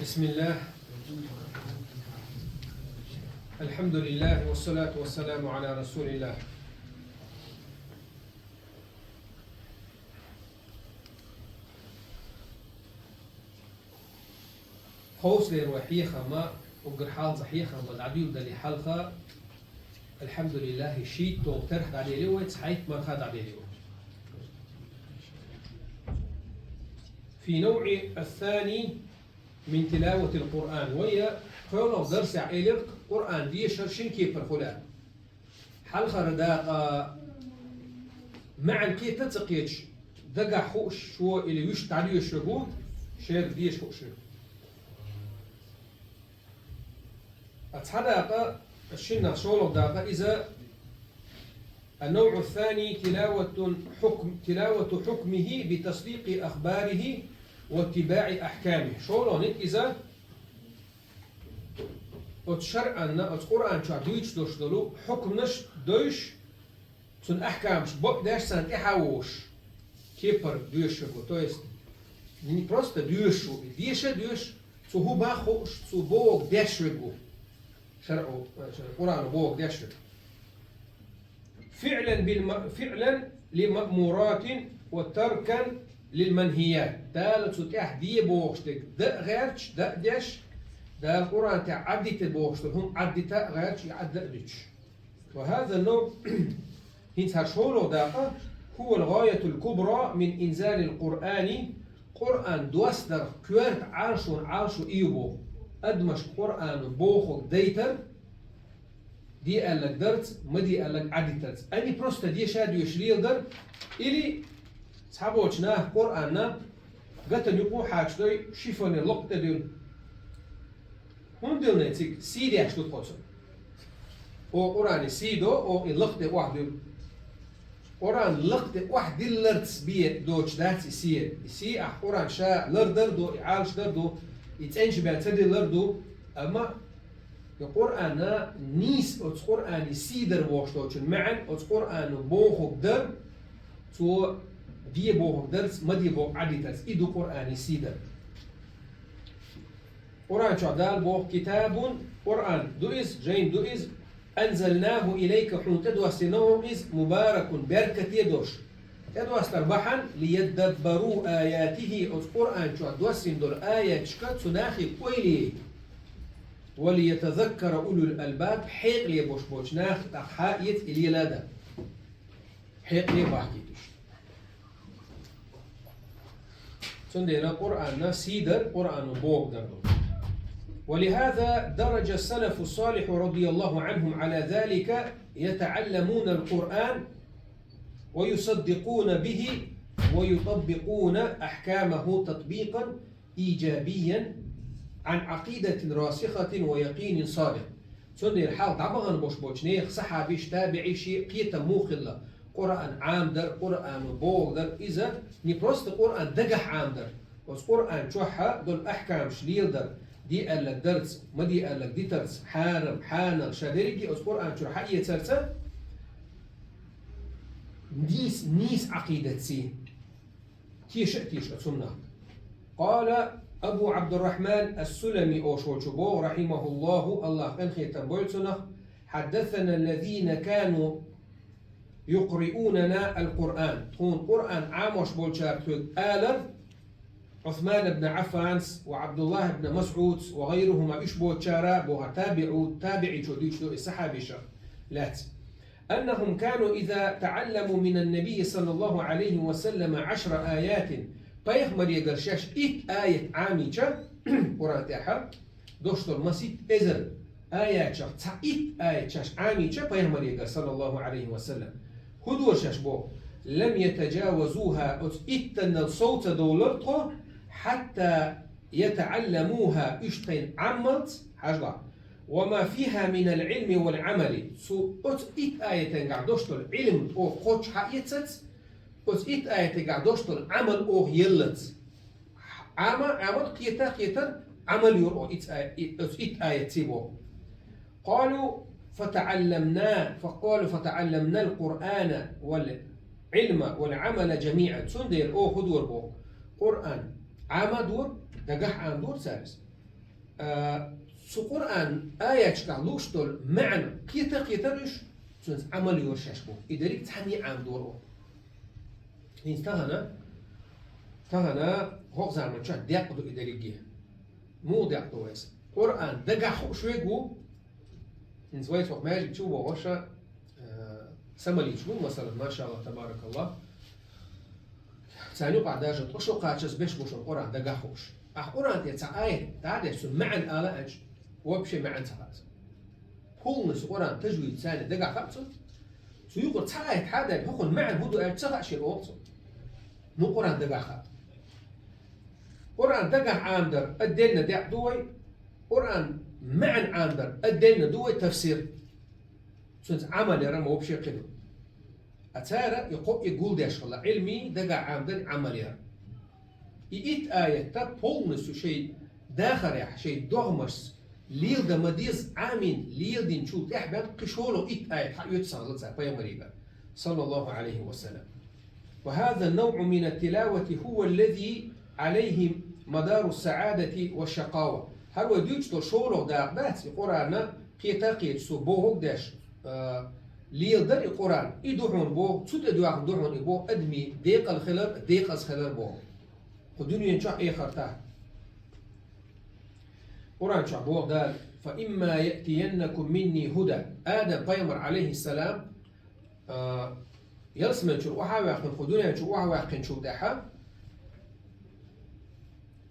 بسم الله. الحمد لله والصلاة والسلام على رسول الله. خوص لروحيخة ما وقر حال زحيخة ما العبيو دالي حلقة الحمد لله شيء ترحد عليه ليوه تحيث مرخد عليه ليوه. في نوع الثاني من تلاوة القرآن وهي قولوا درس عيلق قرآن دي شرشين كيبر فلان حلقة رداقة مع كي تتقيتش دقا خوش شو اللي وش تعليه الشغول شير ديش خوش أتحداقة الشنة شولو داقة إذا النوع الثاني تلاوة حكمه بتصديق أخباره واتباع أحكامه. شولو نت إذا أتشرعنا القرآن شو دويش دوش دلو حكمنش دوش تون أحكامش بق داش سنت إحاوش كيبر دوش شو تو است ني بروست دوش شو دوش تو هو باخوش تو بوق داش رجو شرعه القرآن بوق داش فعلا لمأمورات وتركا للمنهيات. ثالث تح دي بوغشتك دا غيرش دا داش دا القرآن تعدي تبوغشتك هم عدي تا غيرش يعدي دش. وهذا النوع هنتها شهور داقة هو الغاية الكبرى من إنزال القرآن. قرآن دوستر كوارت عارشو إيوبو أدمش قرآن بوخو ديتر دي قالك درت ما دي قالك عدي ترت أني بروستا دي شادو يشريل در إلي صحابو وشناه قرآننا قتن يقو حاجتوي شيفوني لقطة دون هم دلنا يتيك سيدي عشتو تقوصن او قرآن سيدو او اللقطة واحد قرآن لقطة واحد دي لرتس بيه دوش داتي سي قرآن شا لردر دو إعالش در دو يتنش بيعتدي لردو أما القرآن نيس أو القرآن سيدر واشتوشن معا أو القرآن بوخو در تو دي بوخو درس ما دي بوخ عدي درس إدو قرآن سيدر. قرآن شعدال بوخ كتاب قرآن دوئز جين دوئز أنزلناه إليك حون تدوسناه إز مبارك بركة يدوش تدوس تربحا ليدبروا آياته أو القرآن شعدوسن دول آيات شكات سناخي قويلي وليتذكر أولو الألباب حيق لي بوش ناخ تحايت إلي لادا حيق لي بحكيتش سندنا قرآن سيدر قرآن بوغ دردو. ولهذا درج السلف الصالح رضي الله عنهم على ذلك يتعلمون القرآن ويصدقون به ويطبقون أحكامه تطبيقا إيجابيا عن عقيدة راسخة ويقين صادق. سنة الحال طبعاً بوش نيخ صحابيش تابعي شيء قيتا موخلة قرآن عام در قرآن بوغ در إذا نبرست قرآن دقح عام در بس قرآن شوحة دول أحكام شليل در دي قالك درس ما دي قالك دي ترس حارم حانر شادريكي بس قرآن شوحة يترسا نيس عقيدة سي تيش أتسنة. قال أبو عبد الرحمن السلمي أو شوشبو رحمه الله كان خيتم بولتنا حدثنا الذين كانوا يقرؤوننا القرآن تكون قرآن عاموش بولشار آلر عثمان بن عفان وعبد الله بن مسعود وغيرهما إيش بولشارا بوها تابعي شوديش دو السحابيشا لات أنهم كانوا إذا تعلموا من النبي صلى الله عليه وسلم 10 آيات بيخمر يقرشاش آية عاميشا قرآن تاحا دوشتر مسيط إزر آيات شاش آية شاش عاميشا بيخمر يقر صلى الله عليه وسلم هدو شاش بو لم يتجاوزوها إتن الصوت دولرته حتى يتعلموها إشتين عملت حاجة وما فيها من العلم والعمل سو آية قعدوشتر علم أو قوش حقيتت إت آية قعدوشتر عمل أو يلت عمل قيتا عمل يرو إت آية تيبو. قالوا فتعلمنا القرآن والعلم والعمل جميعا سندير أو خدور بو قرآن عام دور دقح عام دور سارس سو قرآن آيات كعلوش دول معنى قيترش سنس عمل يورشاش بو إداريك تحمي عام دوره هين تهنا هو زمان شاء ديقدو إداريك مو ديقدو ويس قرآن دقا شوي جو إن زويت وقت ماجي تشوفه وشا سملي شو مثلا ما شاء الله تبارك الله ثاني بعد داجت وشو قاچس بيش بوش القرآن دقا خوش القرآن تيتسع آية تعالى سو معن آلاء وبشي معن تخاز كل القرآن تجويد ثاني دقا خمسة سو يقول تعالى هذا هو معن هدو آية تخا شيء الوقت مو قرآن دقا خاب قرآن دقا عامدر أدينا دع دوي قرآن معن عامدر أدينا دوي تفسير سنت عمل رمى وبشي قدو أتارا يقول داش الله علمي دقا عامدر عمليا إيت آية تا بولنسو شيء داخل شيء دغمس ليل دا مديز عامين ليل دين شو تحبان قشولو إيت آية حق يتصغل بيومريبا صلى الله عليه وسلم وهذا النوع من التلاوة هو الذي عليه مدار السعادة والشقاوة هل وديوش تو شولو دا بات القرآن قيتا سبوه داش ليل در القرآن يدوحون بو تسود ادواق دوحون بو ادمي ديق الخلر ديق الخلر بو الدنيا نشاء اي خرطاه قرآن شاء بو دال فإما يأتينكم مني هدى آدم بيمر عليه السلام يرسم شو وحا واقن خدونا شو وحا واقن شو دحا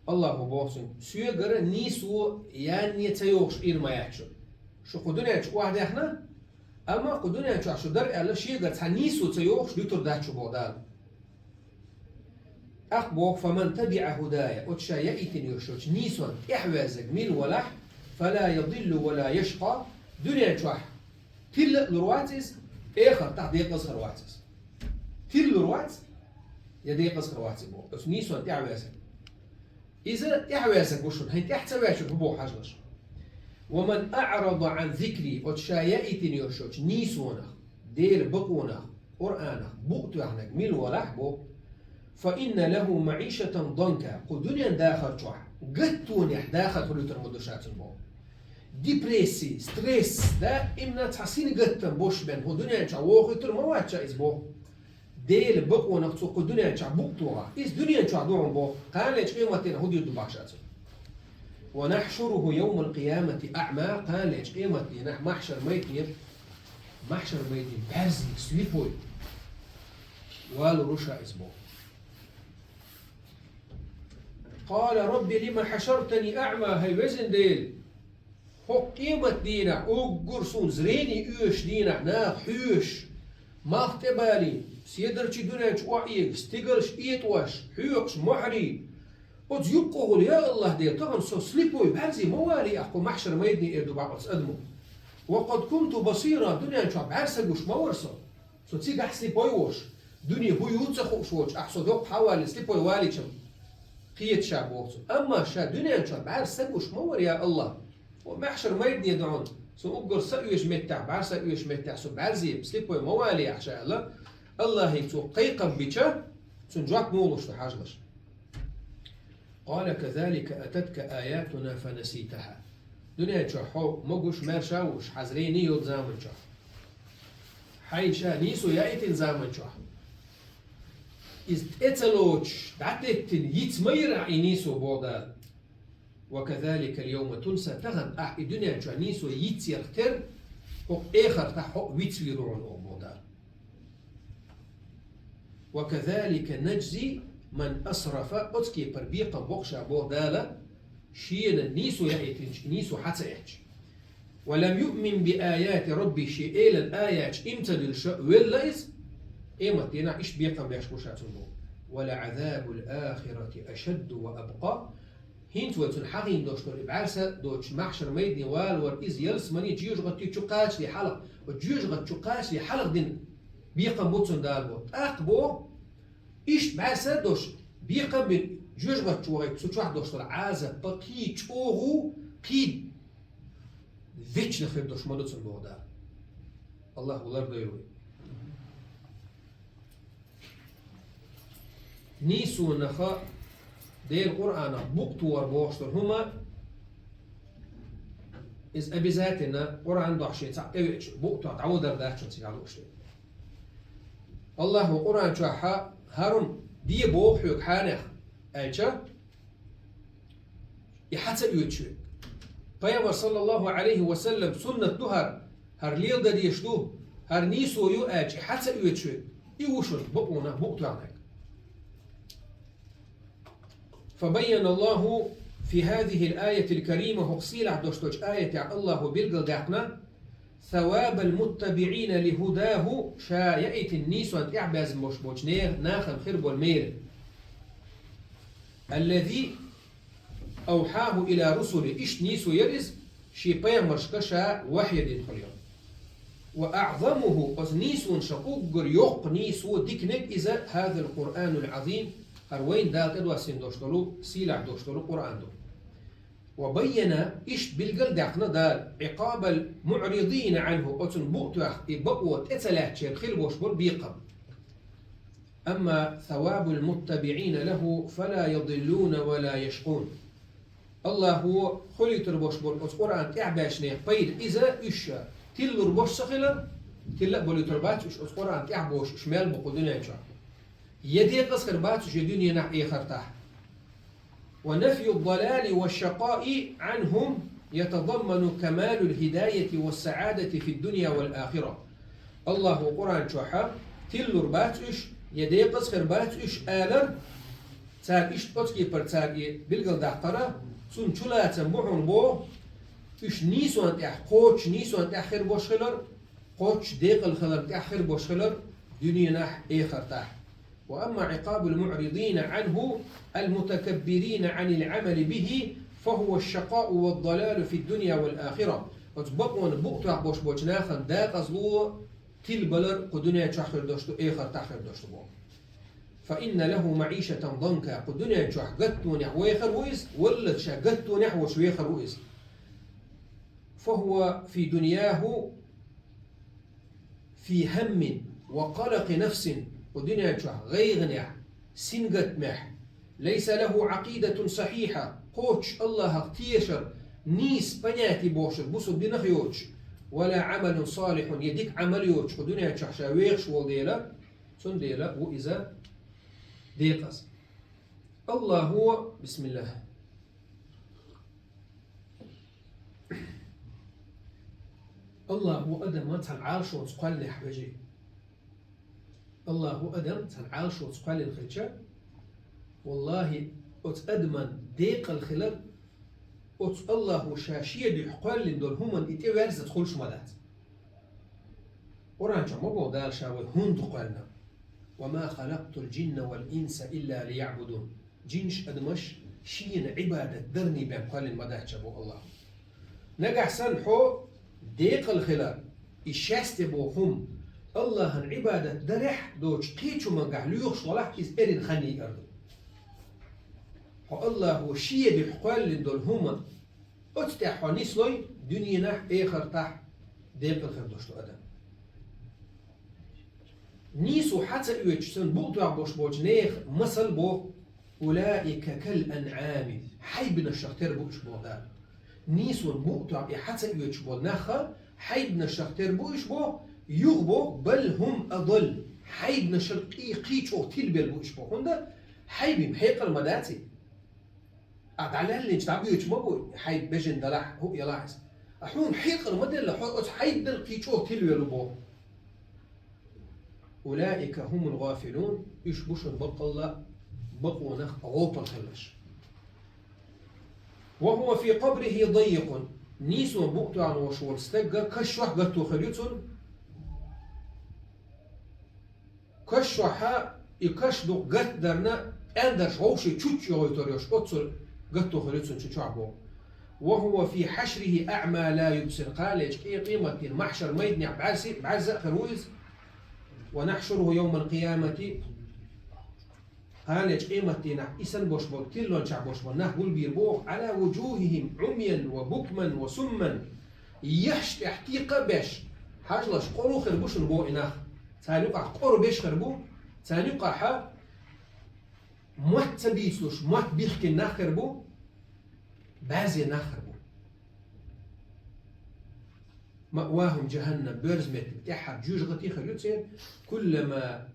الله بوسن سوى غير نيسو يعني تيوش إيرما يحشو شو خدونا شو وحا دحنا أما خدونا شو در على شيء غير نيسو تيوش لتر دحشو بودال أخبوك فمن تبع هدايا أتشا يأتن يرشوش نيسون إحوازك من ولح فلا يضل ولا يشقى دنيا شوح تل الرواتز آخر تحت يقص رواتز تل الرواتز يدي يقص رواتز بو بس نيسون إحوازك إذا إحوازك وشون هي تحت واشون بو حجلش ومن أعرض عن ذكري أتشا يأتن يرشوش نيسونك دير بقونك قرآنك بقتو عنك من ولح بو فإن له معيشة ضنكا قدنيا داخل شوح قدتون داخل تريتر مدوشات البو ديبريسي ستريس دا إمنا تحسين قدتن بوش بين هدنيا شا ووخيتر مواتشا إزبو ديل بقو نقصو قدنيا شا بقتوها إز دنيا شا دورن بو قال ليش قيمتين هديو دباشات ونحشره يوم القيامة أعمى قال ليش قيمتين محشر ميتين بارزي سويبوي والو رشا إزبو قال ربي لما حشرتني أعمى هاي وزن ديل هو قيمة دينا أقرصون زريني إيش دينا نا حيوش ما اختبالي سيدرش دونيش وعيك ستيقرش إيتوش حيوش محري وتيبقوا يا الله ديل طبعا سو سليبوي بهرزي موالي أحكو محشر ما يدني إيردو بعض أدمو وقد كنت بصيرا دنيا شعب عرسقوش ما ورسا سو تسيق أحسي بويوش دنيا هو يوتسخوش وش أحسو دوق حوالي سليبوي والي شم قية شعب وقته أما شا دنيا شعب بعد سقوش مور يا الله ومحشر ما يبني يدعون سو أقول سقوش متع بعد سقوش متع سو بعزي بسليبوي موالي عشاء الله هيتو قيقا بيشا سنجاك مولوش تحاجلش قال كذلك أتتك آياتنا فنسيتها دنيا شحو مقوش مرشاوش حزريني يود زامن شح حين شا نيسو يأتين زامن شح إذ إتلوش دعتتن يتمير إنيسو بودا وكذلك اليوم تنسى تغن الدنيا شو نيسو يتيرتر هو آخر تحو ويتويرون بودا وكذلك نجزي من أسرف أتكي بربيقا بوخشا بودالا شين نيسو يأتنش نيسو حتى يحش ولم يؤمن بآيات ربي شيئا الآيات امتدل ولايز إيما تينا إيش بيقام بيشكوشاتون ولا عذاب الآخرة أشد وأبقى هنت وتن حقين دوشتور بعرسة دوش محشر ميدني والور إز يلس مني جيوش غتي تشقاش لي حلق وجيوش غت تشقاش لي حلق دين بيقام بوتسون دالبو أقبو إيش بعرسة دوش بيقام بين جيوش غت تشوغي سوتش واحد دوشتور عازة بقي تشوغو قي فيتش نخيب دوش مدوتسون بودا الله ولر ديروي نيسو نخا دير القرآن بوقت وربوشتر هما إذ أبي ذاتنا قرآن ضحشي تعتويش بوقتو تعودر داشن سيعلوش الله وقرآن شوحا هارون دي بوخ يوك حانخ أيشا يحتى يوتشو بيامر صلى الله عليه وسلم سنة دهر هر ليل دا ديشدو هر نيسو يو أجي حتى يوتشو يوشن بقونا بوقتو عنك فبين الله في هذه الآية الكريمة هقصيلة دوشتوش آية الله بالقلقنا ثواب المتبعين لهداه شايئت النيس وانت اعباز مشبوش ناخن خرب المير الذي أوحاه إلى رسله إيش نيسو يرز شي بيامرش كشا وحي دين خليون وأعظمه أز نيسون شقوقر يوق نيسو ديكنك إذا هذا القرآن العظيم هروين دالت إدوا سين دوشتلو سيلع دوشتلو قرآن دو وبين إيش بالقل داقنا دال عقاب المعرضين عنه أتن بؤتوخ إبقوة إتلاح شير خلبوش بول بيقم أما ثواب المتبعين له فلا يضلون ولا يشقون الله هو خلي تربوش بول قرآن تعباشني قيد إذا إيش تلو ربوش سخلا تلا بولي تربات إيش قرآن تعبوش شمال بقودنا إيش يدي قصر باتش الدنيا نح إخرتها ونفي الضلال والشقاء عنهم يتضمن كمال الهداية والسعادة في الدنيا والآخرة الله قرآن شوحا تلور باتش يدي قصر باتش آلر تار إيش تبتكي پر تار بلغل داخترا سن چلا تنبوحون بو إيش نيسو أنت قوش نيسو أنت آخر بوش خلر قوش ديقل خلر تأخر بوش خلر دنيا نح إخرتها وأما عقاب المعرضين عنه المتكبرين عن العمل به فهو الشقاء والضلال في الدنيا والآخرة وتبقون بقطع بوش بوش ناخن داق أزلو تل بلر قدنيا تشخر دوشتو إخر تخر دوشتو بو فإن له معيشة ضنكا قدنيا تشخ قدتو نحو إخر ويز ولا تشخ قدتو نحو شو إخر ويز فهو في دنياه في هم وقلق نفس ودنيا غيغنع سنقت مح ليس له عقيدة صحيحة قوش الله اختيشر نيس بنياتي بوشر بوسو بنخيوش ولا عمل صالح يديك عمل يوش ودنيا شاويخش والديلا سن ديلا وإذا ديقس الله هو بسم الله الله هو أدم ما تنعارش وتقال لي حبجي الله هو أدم تنعالش وتقال الخلشة والله أتأدمن ديق الخلال الله شاشية دي حقال لندول هما إتي وارزة تخلش مدات ورانجا مبو دال شاوي هند قالنا وما خلقت الجن والإنس إلا ليعبدون جنش أدمش شين عبادة درني بين قال المدات شابو الله نقع سنحو ديق الخلال إشاستبو هم الله عبادة درح دوش قيتشو من قعليوخ شوالح إز إرين خاني أردو الله هو شيء بحقال لندول هما أتتاحوا نسلوي دنيا نح إخر تح ديق الخير دوشتو أدم نيسو حتى إيوتشتن بوغتو عبوش بوش نيخ مثل بو أولئك كالأنعام حيبنا الشختير بوش بوغدال نيسو بوغتو عبي حتى إيوتش بو ناخا حيبنا الشختير بوش بو يغبو بل هم أضل حيبنا شرقي قيتشو تلبيل بوش بو هندا حيبي محيق المداتي أدعلان اللي نجتعبي يجمعوا حيب بجن دلح هو يلاحظ أحون محيق المدى اللي حيب دلقيتشو تلبيل بو أولئك هم الغافلون يشبشون بقى بقوا نخ غوط الخلش وهو في قبره ضيق نيسو بوقتو عن وشول استقى كشوح قطو خليتون كشوحا يكشدو قط درنا اندرش غوشي تشوتش يغيطوريوش قطسو قطو خليتون تشوعبو وهو في حشره أعمى لا يبصر قال ايه قيمة المحشر ميدني بعزة خرويز ونحشره يوم القيامة قال قيمة إسن بوشبول تلون شعبوشبول نحبول بيربوخ على وجوههم عميا وبكما وسما يحشت احتيقة باش حاجلش قرو خربوش نبو إناخ تانيقع قرو بيش خربو تانيقع حا موت تبيسلوش موت بيخكي ناخربو بعزي ناخربو مأواهم جهنم برزمت بتاعها بجوج غتي خلوتين كلما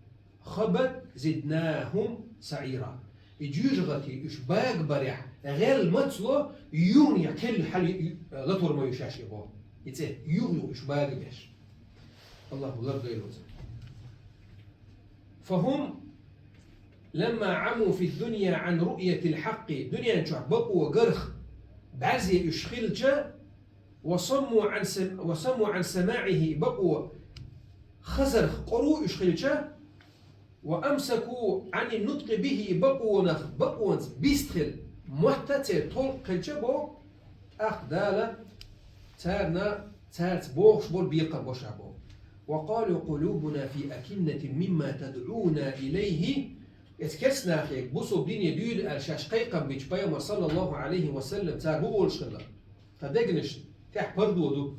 خبت زدناهم سعيرا يجوج غتي إيش باق بريح غير المطلو يون يكل حل لطور ما يشاش يبغى يتصير يون إيش باق بيش الله بلرد يلوز فهم لما عموا في الدنيا عن رؤية الحق دنيا بقوا وقرخ بعزي يشخلجا وصموا عن سماعه بقوا خزرخ قروا يشخلجا وأمسكوا عن النطق به بقوا بيستخل محتتر طول قلجبو أخدالة تارت بوخش بول بيقا بوشابو وقالوا قلوبنا في أكنة مما تدعونا إليه اتكسنا خيك بوسو بدين يدول الشاش قيقا بيش بيوم صلى الله عليه وسلم تار بقول شغلا تدقنش تح بردو دو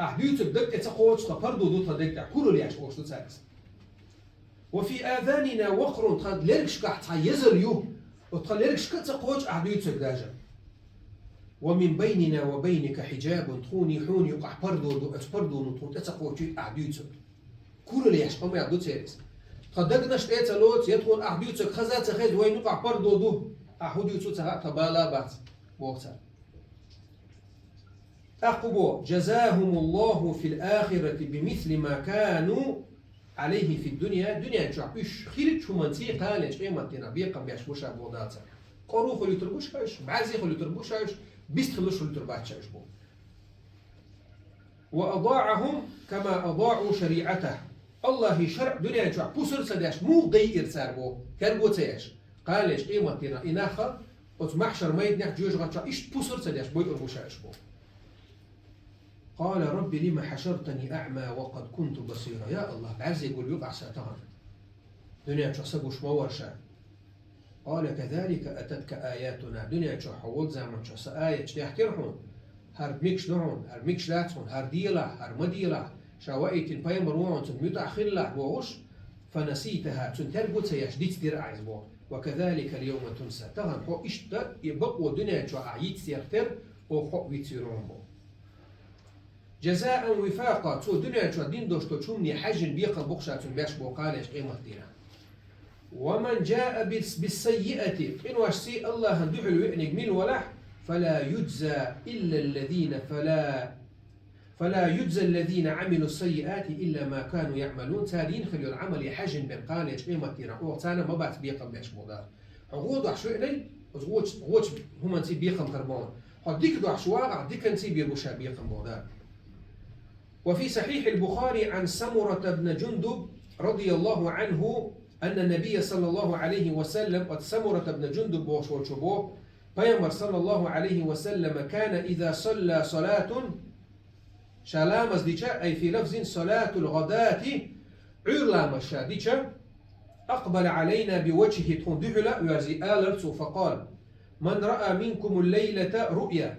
أحديوت بدك تقوش بردو دو تدق كل ليش وش تساكس وفي آذاننا وقر تخد ليركش كحت يزر يو وتخد ليركش كتقوش أحديوت داجا ومن بيننا وبينك حجاب تخوني حوني يقع بردو دو اتبردو نطون تتقوش أحديوت كل ليش قوم يعدو تسيرس قدقناش ايتالوت يدخل أحديوت خزات خيز وين يقع بردو دو أحديوت تبالا بات وقتا أقبو جزاهم الله في الآخرة بمثل ما كانوا عليه في الدنيا تعبيش خيرت شو منتي قالش قيمة تنبيقا بيش وشا بوداتا قرو خلو تربوش هاش بعزي خلو تربوش هاش بيست خلوش خلو ترباتش هاش بو وأضاعهم كما أضاعوا شريعته الله شرع دنيا تعبو سرسة داش مو غير سار بو كربو تياش قالش قيمة تنا إناخا وتمحشر ميد نح جوج غاتشا إيش بو سرسة داش بو يربوش هاش بو قال ربي لما حشرتني أعمى وقد كنت بصيرا يا الله بعز يقول يقع ساتها دنيا تحسبوش مورشا قال كذلك أتتك آياتنا دنيا تحول زمن تحس آية تحكي رحون هر ميكش نعون هر ميكش لاتون هر ديلا هر مديلا شوائت البايمر وعن تنميت أخلا بوغش فنسيتها تنتربو سيشديد دير أعزبو وكذلك اليوم تنسى تغن حو إشتا يبقوا دنيا تعيد سيرتر وحو بيتيرون بو جزاء وفاقا تو دنيا تو دين دوشتو تشومني حجن بيقا بقشة باش بوقالش قيمة دينا ومن جاء بالسيئة إن واشسي الله هندوح الوئنق من ولح فلا يجزى الذين عملوا السيئات إلا ما كانوا يعملون تالين خلوا العمل حجن بين قالش قيمة دينا وقتانا ما بعد بيقا باش بودار عقود وحشو إلي غوش هم انتي بيقا مقربون حديك دو عشواغ عديك انتي بيربوشا بيقا بودار وفي صحيح البخاري عن سمرة بن جندب رضي الله عنه أن النبي صلى الله عليه وسلم قد سمرة بن جندب وشوشبوه بيامر صلى الله عليه وسلم كان إذا صلى صلاة شلامز ديشا أي في لفظ صلاة الغداة عرلامش ديشا أقبل علينا بوجهه تندحل ويرزي آلرت فقال من رأى منكم الليلة رؤيا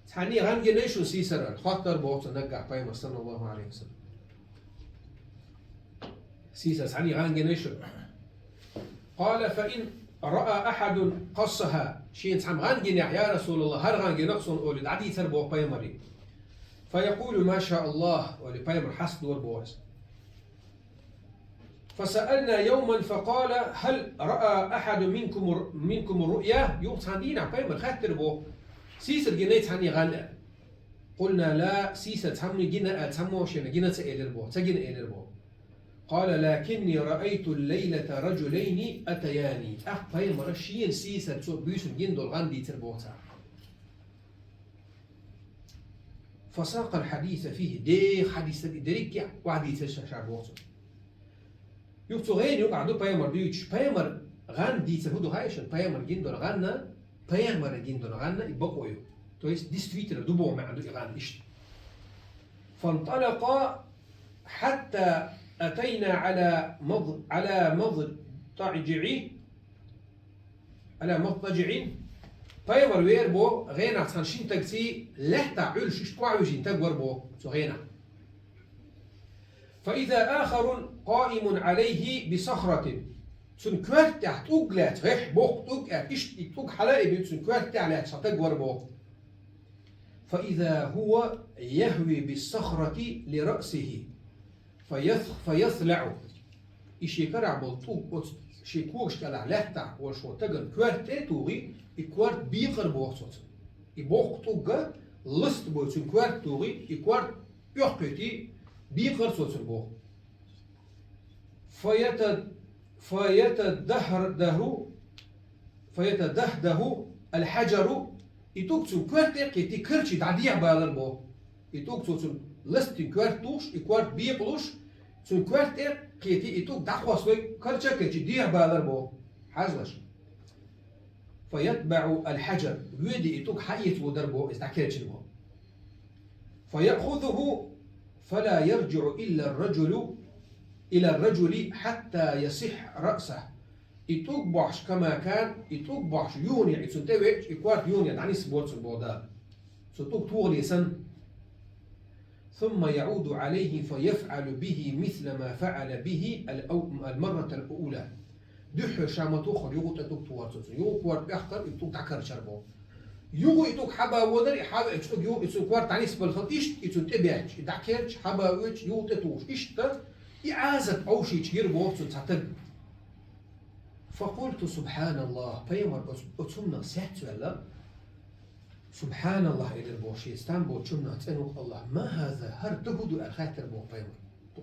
تحني غنجي نيشو سيسر خاطر بوت نقع بيامر صلى الله عليه وسلم سيسر تحني غنجي نيشو قال فإن رأى أحد قصها شين تحم غنجي يا رسول الله هر غنجي نقصن أولد عدي تربو بيامري فيقول ما شاء الله ولبيامر حسد والبوس فسألنا يوما فقال هل رأى أحد منكم الرؤيا يوتاندينا بيامر خاطر بو سيسر جنيت هني غنى قلنا لا سيسر تحمني جنا تحموشنا جنا تأيلر بو تجنا أيلر بو قال لكني رأيت الليلة رجلين أتياني بيامر شين سيسر تو بيسون جندول غندي تربوتا فساق الحديث فيه دي حديث دريك وحديث شعبوته يبتو غين يقعدوا بيامر بيوتش بيامر غندي تربوتو هايشن بيامر جندول غنى بيامر جندول غنى يبقوا يو تويس ديستريتر دوبو ما عنده إغان إيش فانطلقا حتى أتينا على مضطجعين بيامر ويربو غينا تنشين تكسي لحتا علش اشتقوا يجين تقور بو غينا فإذا آخر قائم عليه بصخرة تنكوات تحت أقلات ريح بوق تقلات إيش تق حلائي بيت تنكوات تحت شتقور بو فإذا هو يهوي بالصخرة لرأسه فيثلع إشيكرع بلطوق شيكوش كلا لحتا وشو تجن كورت توغي إكوارت بيقر بوصوت إبوق توغا لست بوتون كوارت توغي إكوارت يحكتي بيقر صوتون بو فيتدهده الحجر إتوكسون كوارت قيتي كرشي تعديع بالر بو إتوكسون لست كوارت توش إكوارت بيقلوش سون كوارت قيتي إتوك دعوة كرشا كرشي ديع بالر بو حاجلش فيتبع الحجر ويدي إتوك حيث ودربو استعكرش بو فيأخذه فلا يرجع إلى الرجل حتى يصح رأسه إتوك بعش كما كان إتوك بعش يوني إتسنتوي إكوارت يوني يعني سبوت سبودا ستوك تغلي سن ثم يعود عليه فيفعل به مثل ما فعل به المرة الأولى دح شامتو خل يغو تتوك توارتو يغو كوارت أخطر إتوك تعكر شربو يغو إتوك حبا ودر حبا إتوك يغو إتوك كوارت يعني سبالخط إشت إتوك تبيعش إتعكرش حبا ويش يغو تتوش إشتا إعازة أوشي تشير بوفتو تعتد فقلت سبحان الله بيمر أتسمنا ساتو الله سبحان الله إلى البوشي استنبو تشمنا تسألوك الله ما هذا هر تقودوا الخاتر بو بيمر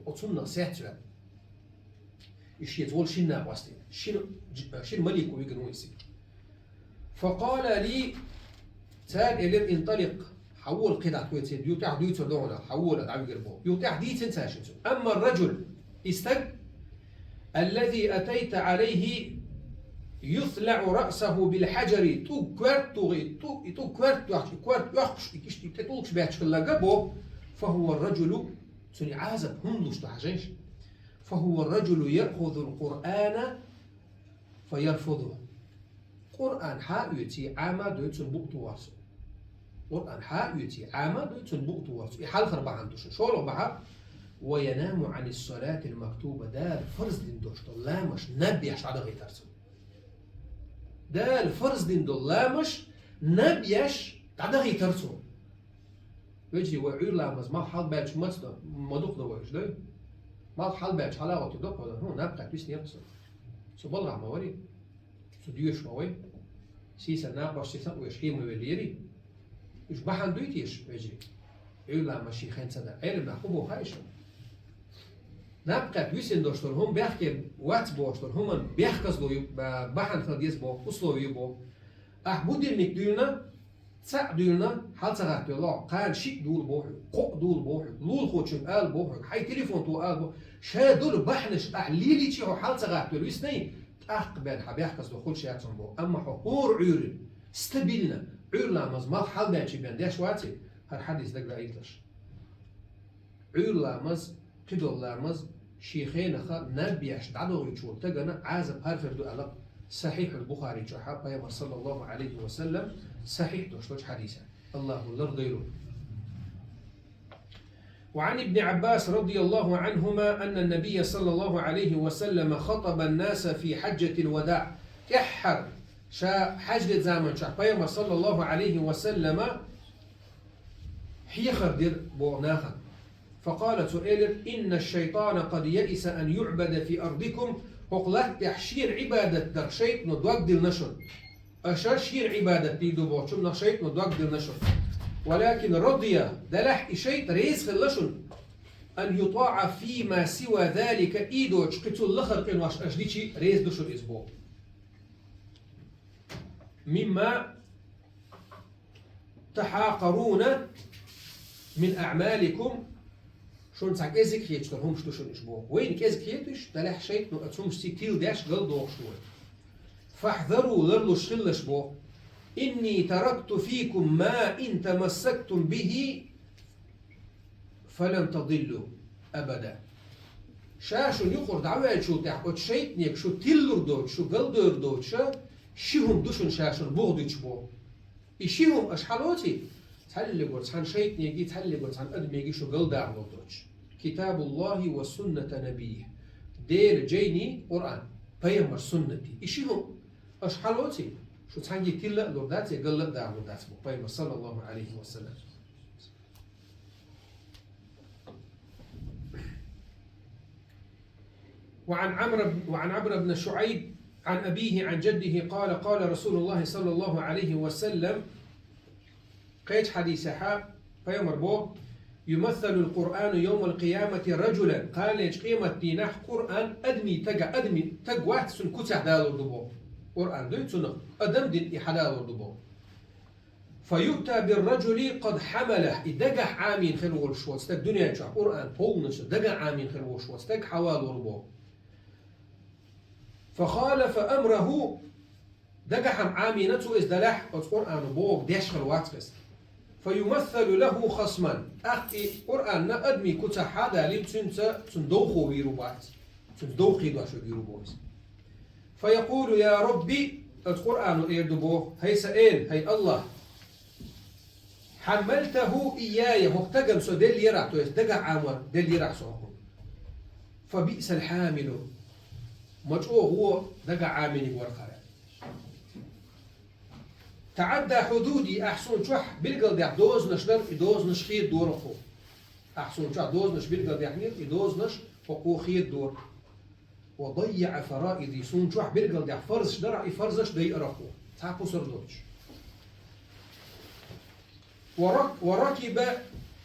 أتسمنا ساتو إيش يتقول شنا واسطي شن ملك ويقنوا يسي فقال لي تال إلى انطلق حول قطعة ويتسيد يوتع ديوت دونا حول أدعو يقربو يوتع ديت سنتاشن أما الرجل استق الذي أتيت عليه يثلع رأسه بالحجر تو كوارت يخش تتولكش بيحش كلا قبو فهو الرجل سني عازب هملوش تحجيش فهو الرجل يأخذ القرآن فيرفضه قرآن حاويتي عاما دويتون بوقت واسو قرآن حاويتي عاما دويتون بوقت واسو إحال خربا عندوش شولو بحر وينام عن الصلاة المكتوبة دار فرز دين دوشتو لامش نبيش على غير ترسو دار فرز دين دو لامش نبيش على غير ترسو ويجي وعير لامز ما حال باش مدوق دوش ده ما حال باش حلاوة تدوق هو نبقى بيس نيرسو سو بلغ مواري سو ديوش مواري سيسا ناباش سيسا ويشكيم ويليري إيش بحن دويتيش ويجي عير لامش شيخين سنة عير محبوبو خايشو نبقى بيسين دوشتر هم بيحكي وات بوشتر هم بيحكز لو بحن فرديس بو أصلو يبو أحبودي نكدولنا تساعدولنا حال سغات الله قال شيء دول بوحي قو دول بوحي لول خوتشم آل بوحي حي تليفون تو آل بوحي شا دول بحنش أحليلي تشيحو حال سغات دول يسنين أقبل حبيحكز لو كل شيء بو أما حقور عير استبيلنا عير لامز ما حال بيحكي بين ديش واتي هر حديث دقلا يتلش عير لامز قدر لامز شيخين خا نبيش دعوه يشول تجنا عازب هالفردو على صحيح البخاري جحا بيامر صلى الله عليه وسلم صحيح دوشتوش حديثا الله لرضيلو وعن ابن عباس رضي الله عنهما أن النبي صلى الله عليه وسلم خطب الناس في حجة الوداع كحر شا حجة زمن شا بيامر صلى الله عليه وسلم حيخر دير بوناخا فقال سؤال إن الشيطان قد يئس أن يعبد في أرضكم وقلت تحشير عبادة در شيط ندوك دل نشر أشاشير عبادة تيدو بوشم نشيط ندوك دل نشر ولكن رضي دلح إشيط ريس خلشن أن يطاع فيما سوى ذلك إيدو قتل لخر إن واش أجديشي ريس دشر إسبوع مما تحاقرون من أعمالكم شون ساق ازك يشتر هم شتو شون إسبوع وين كازك يتش دلح شيط نو أتسوم ستيل داش قل دوغ شوي فاحذروا لرلو شغل إسبوع إني تركت فيكم ما إن تمسكتم به فلن تضلوا أبدا شاشون يخور دعوة شو تحقق شيطنيك شو تلور دوت شو قلدور دوت شيهم دوشن شاشون بغدو شبو إشيهم أشحالوتي تحلي قرص عن شيطنيك تحلي قرص عن أدميك شو قلدار دوت كتاب الله وسنة نبيه دير جيني قرآن بيامر سنتي إشيهم أشحالوتي شو تحنجي تلا لورداتي قلت دار لورداتي بيامر صلى الله عليه وسلم وعن عمرو بن شعيب عن أبيه عن جده قال قال رسول الله صلى الله عليه وسلم قيت حديث حاب فيمر بو يمثل القرآن يوم القيامة رجلا قال ليش قيمة دينح قرآن أدمي تق واحد سن كتح دالو دبو قرآن دوت سن أدم دين إحلال دبو فيؤتى بالرجل قد حمله إدقح عامين خلو الشوز تك دنيا شو قرآن قولنش دقح عامين خلو الشوز تك حوال ربو فخالف أمره دقح عامينته إزدلاح قرآن بوك ديش خلوات فيمثل له خصما أخي قرآن أدمي كتح هذا لم تندوخو بيروبات تندوخي دوشو بيروبوز فيقول يا ربي القرآن إيردبوه هي سئين هي الله حملته إياي مقتقم سو دل يرع تو يستقع عامر دل يرع سوكم فبئس الحامل مجؤه هو دقع عامني ورقا تعدى حدودي أحسن شح بالقلب يح دوز نشدر يدوز نشخير دور أخو أحسن شح دوز نش بالقلب يحنير يدوز نش فقو خير دور وضيع فرائضي سون شح بالقلب يح فرز شدر يفرزش دي أرخو تعبو سردوش وركب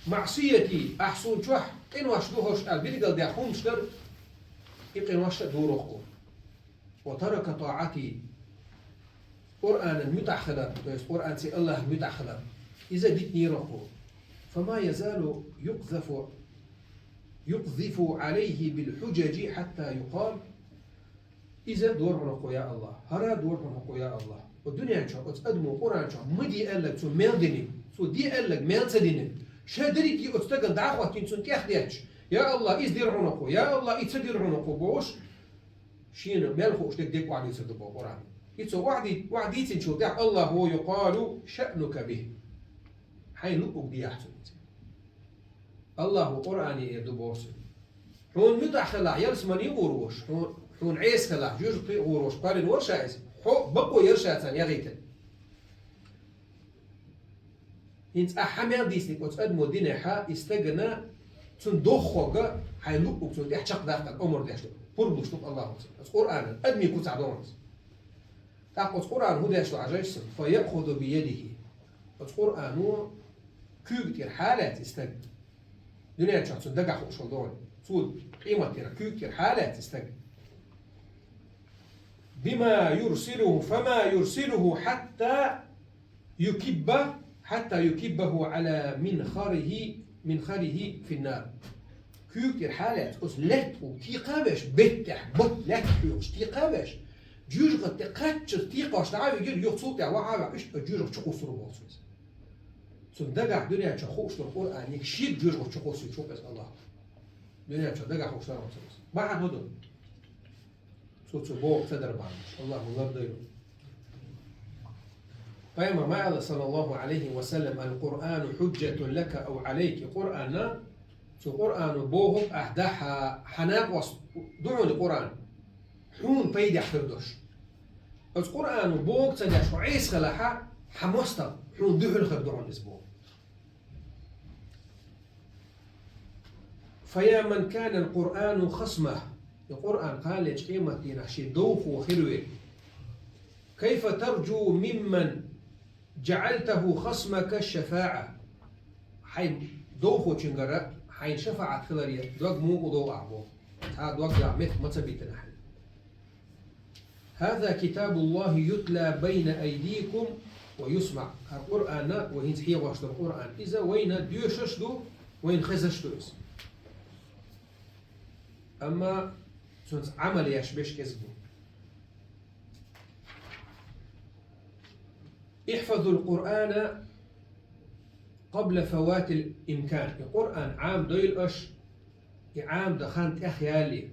معصيتي أحسن شح إن واشدوهش بالقلب يحوم شدر يبقى وش دور أخو وترك طاعتي قرآن المتأخر قرآن سي الله المتأخر إذا ديتني رخو فما يزال يقذف عليه بالحجج حتى يقال إذا دور رخو يا الله هرا دور رخو يا الله والدنيا شو أدمو قرآن شو مدي قالك شو ميلدني شو دي قالك ميلدني شادري تي أستقل دعوة تنسون تياخديش يا الله إذ دير رخو يا الله إذ دير رخو بوش شين ملخو اشتك ديك وعدي سدبو قرآن يتسو وعدي تنشو دع الله هو يقال شأنك به حي لقوك دي أحسن الله قرآني يدبوس حون متأخلا يرسمني غروش حون عيس خلا جوج غروش قال ورش عيس حو بقو يرشاتن يغيتن انت أحمل ديسنك وتقدمو ديني حا استغنى تندوخوغا حي لقوك تندوخ يحشق ذاك الأمر دي أشتغل بربوش تب الله القرآن أدمي كنت عدونس تاقوت القرآن هو داشتو عجيسن فيأخذ بيده القرآن هو كوكتير حالات استجد دنيا تشعر تندقع خوش الدول تقول قيمة تيرا كوكتير حالات استجد بما يرسله فما يرسله حتى يكبه على منخره في النار كوكتير حالات أسلت وتيقابش بتح بطلت حيوش تيقابش جوج قد تقاتش تيقاش تعال يجي يخصوت يا وعاء إيش جوج تشقو سربوس صدق دنيا تشخوش القرآن يكشيد جوج تشقو شوف بس الله دنيا تصدق خوش ترى بعد هذا صوت بوق تدر بعد الله ديرو فيما ما قال صلى الله عليه وسلم القرآن حجة لك أو عليك قرآن بوهم أهداها حناق وص دعوا القرآن حون بيد يحفردوش القرآن بوق تداش وعيس خلاها حموستا حون دعوا الخردوع الأسبوع فيا من كان القرآن خصمه القرآن قال لك قيمة دينا شي دوخ وخلوه كيف ترجو ممن جعلته خصمك الشفاعة حين دوخو تشنغرا حين شفاعة خلالية دوغ مو وضوء أعبو هذا دوغ يعمل متبيتنا حين هذا كتاب الله يتلى بين أيديكم ويسمع القرآن وهين هي واشد القرآن إذا وين ديوششدو وين خزشدو أما عمل يشبش كذبه احفظوا القرآن قبل فوات الإمكان القرآن عام دويل أش عام دخانت أخيالي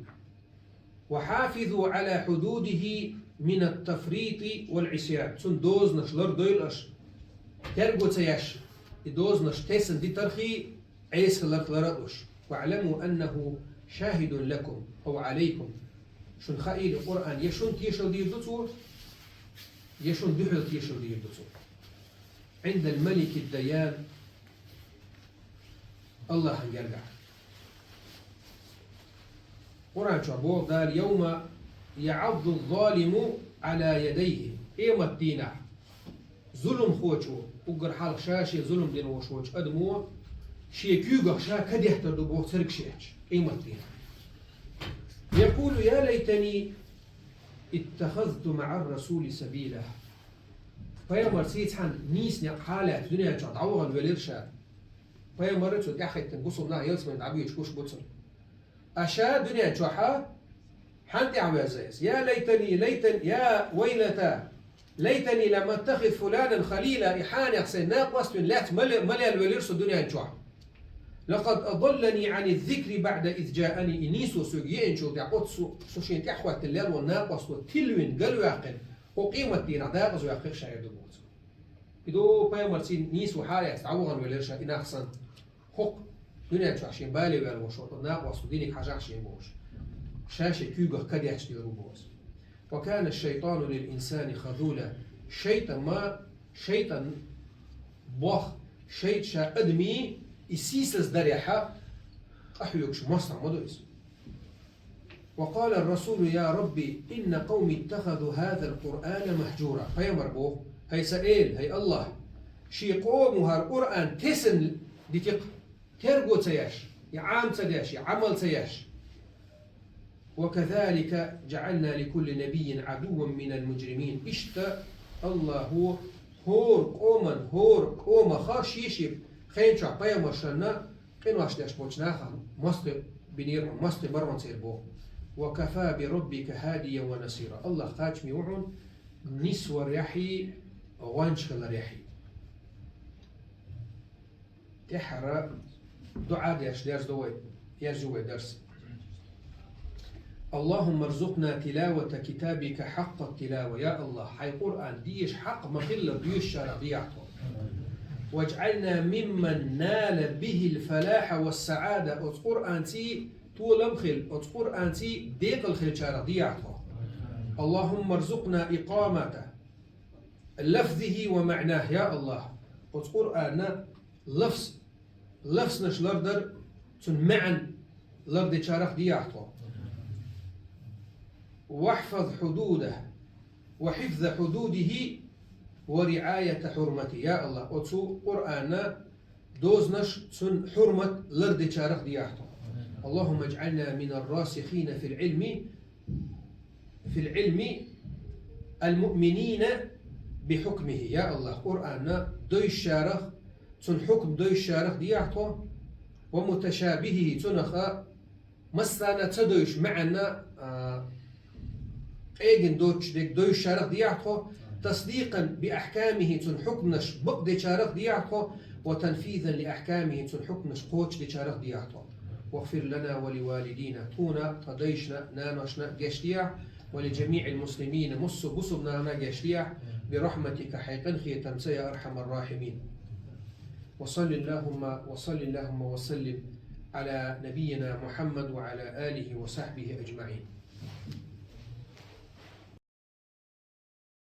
وحافظوا على حدوده من التفريط والعصيان سن دوز نشلر دويل أش ترجو تياش دوز نشتسن دي ترخي عيس خلر خلردوش واعلموا أنه شاهد لكم أو عليكم شن خائل القرآن يشون تيشل دي الدتور يشون دحل تيشل دي الدتور عند الملك الديان الله يرجع قرآن شعبو دار يوم يعض الظالم على يديه إيما الدينة ظلم خوشو وقر حال شاشي ظلم دين وشوش أدمو شيكيوغا شا كده تردو سرق شيش إيما الدينة يقول يا ليتني اتخذت مع الرسول سبيلا فيامر سيت حن نيس حالات دنيا جات عوغن وليرشا فيامر تسود أخي تنقصوا لها يلس من عبيش كوش بوتسن أشا دنيا جوحا حنتي عوازيس يا ليتني يا ويلتا ليتني لما اتخذ فلانا خليلا إحان يحسن ناقص من لات مليا الوليرس الدنيا جوحا لقد أضلني عن الذكر بعد إذ جاءني إنيسو سوغيين شو تعقد سوشين تحوى الليل والناقص والتلوين قالوا يعقل وقيمة دين عداقز ويعقل شايد الموت إذا بايمر سين نيسو حالة يستعوغن وليرشا إن أحسن حق دنيا تشعشين بالي والوشوط الناقص ودينك حاجعشين بوش شاشة كيوغر كد يحشتي روبوس وكان الشيطان للإنسان خذولا شيطان بوخ شيط شا أدمي يسيسلس دريحة أحيوكش مصنع مدويس وقال الرسول يا ربي إن قومي اتخذوا هذا القرآن مهجورا فيمر بوه هي سائل هي الله شي قومها القرآن تسن دي ترقو تياش يعام تياش يعمل تياش وكذلك جعلنا لكل نبي عدوا من المجرمين اشتا الله هور قوما خاش يشيب خين شع بايا مشرنا خين واش داش بوچناخا مست برمان سير بو وكفى بربك هاديا ونصيرا الله خاتمي وعن نسوى الريحي وانشغل الريحي تحرى دعاء داش درس يرجو درس اللهم ارزقنا تلاوة كتابك حق التلاوة يا الله حي قرآن ديش حق مخلة ديش شرعياته واجعلنا ممن نال به الفلاح والسعادة القرآن تي طول مخل القرآن تي ديق الخل شرعياته اللهم ارزقنا إقامته لفظه ومعناه يا الله القرآن لفظ نش لردر معا لرد شرق دياته واحفظ حدوده وحفظ حدوده ورعاية حرمته يا الله أتسو قرآن دوزنش سن حرمة لرد شارق دياحته اللهم اجعلنا من الراسخين في العلم المؤمنين بحكمه يا الله قرآن دوي شارق سن حكم دوي شارق دياحته ومتشابهه تنخ مسانا تدوش معنا ايجن دوي شارق دياحته تصديقا بأحكامه تن حكمنش بقد شارق دياحته وتنفيذا لأحكامه تن حكمنش قوش لشارق دياحته واغفر لنا ولوالدينا تونا تديشنا نانوشنا جشتيع ولجميع المسلمين بصبنا نا جشتيع برحمتك حيقن خي تمسي أرحم الراحمين وصل اللهم وسلم على نبينا محمد وعلى آله وصحبه أجمعين.